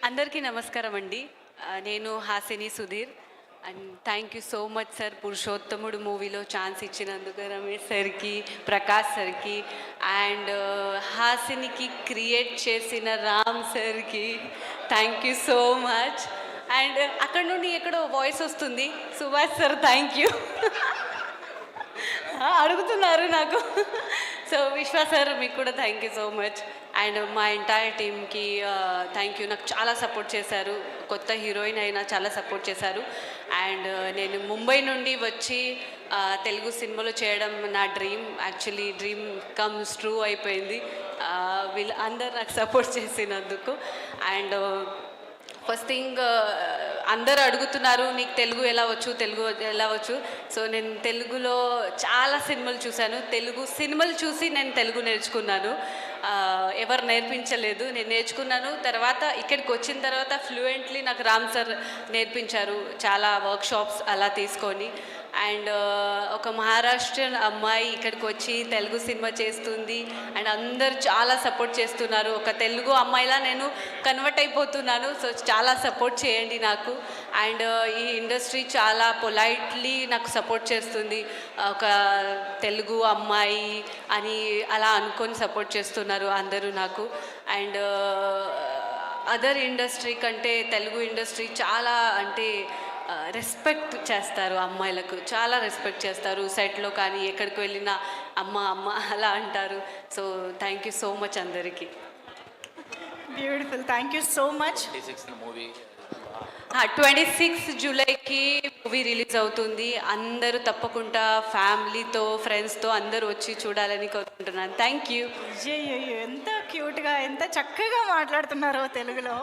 అందరికీ నమస్కారం అండి. నేను Hasini Sudheer. And thank you so much sir, పురుషోత్తముడు మూవీలో ఛాన్స్ ఇచ్చినందుకు రమేష్ సార్కి, ప్రకాష్ సార్కి, అండ్ హాసినికి క్రియేట్ చేసిన రామ్ సార్కి thank you so much. And అక్కడ నుండి ఎక్కడో వాయిస్ వస్తుంది, సుభాష్ సార్ థ్యాంక్ యూ అడుగుతున్నారు నాకు. సో విశ్వాస్ సార్ మీకు కూడా thank you so much. And మా ఎంటైర్ టీమ్కి థ్యాంక్ యూ. నాకు చాలా సపోర్ట్ చేశారు, కొత్త హీరోయిన్ అయినా చాలా సపోర్ట్ చేశారు. అండ్ నేను ముంబై నుండి వచ్చి తెలుగు సినిమాలో చేయడం నా dream, actually dream comes true అయిపోయింది వీళ్ళు అందరు నాకు సపోర్ట్ చేసినందుకు. అండ్ ఫస్ట్ థింగ్, అందరు అడుగుతున్నారు నీకు తెలుగు ఎలా వచ్చు, తెలుగు ఎలా వచ్చు. సో నేను తెలుగులో చాలా సినిమాలు చూశాను, తెలుగు సినిమాలు చూసి నేను తెలుగు నేర్చుకున్నాను. ఎవరు నేర్పించలేదు, నేను నేర్చుకున్నాను. తర్వాత ఇక్కడికి వచ్చిన తర్వాత ఫ్లూయెంట్లీ నాకు రామ్ సార్ నేర్పించారు, చాలా వర్క్షాప్స్ అలా తీసుకొని. అండ్ ఒక మహారాష్ట్రన్ అమ్మాయి ఇక్కడికి వచ్చి తెలుగు సినిమా చేస్తుంది అండ్ అందరు చాలా సపోర్ట్ చేస్తున్నారు. ఒక తెలుగు అమ్మాయిలా నేను కన్వర్ట్ అయిపోతున్నాను. సో చాలా సపోర్ట్ చేయండి నాకు. అండ్ ఈ ఇండస్ట్రీ చాలా పొలైట్లీ నాకు సపోర్ట్ చేస్తుంది. ఒక తెలుగు అమ్మాయి అని అలా అనుకొని సపోర్ట్ చేస్తున్నారు అందరూ నాకు. అండ్ అదర్ ఇండస్ట్రీ కంటే తెలుగు ఇండస్ట్రీ చాలా అంటే రెస్పెక్ట్ చేస్తారు, అమ్మాయిలకు చాలా రెస్పెక్ట్ చేస్తారు. సెట్లో కానీ ఎక్కడికి వెళ్ళినా అమ్మ అమ్మ అలా అంటారు. So thank you so much అందరికీ. Beautiful, thank you so much. 26 జూలైకి మూవీ రిలీజ్ అవుతుంది. అందరూ తప్పకుండా ఫ్యామిలీతో ఫ్రెండ్స్తో అందరూ వచ్చి చూడాలని కోరుకుంటున్నాను. Thank you. ఎంత క్యూట్గా ఎంత చక్కగా మాట్లాడుతున్నారో తెలుగులో.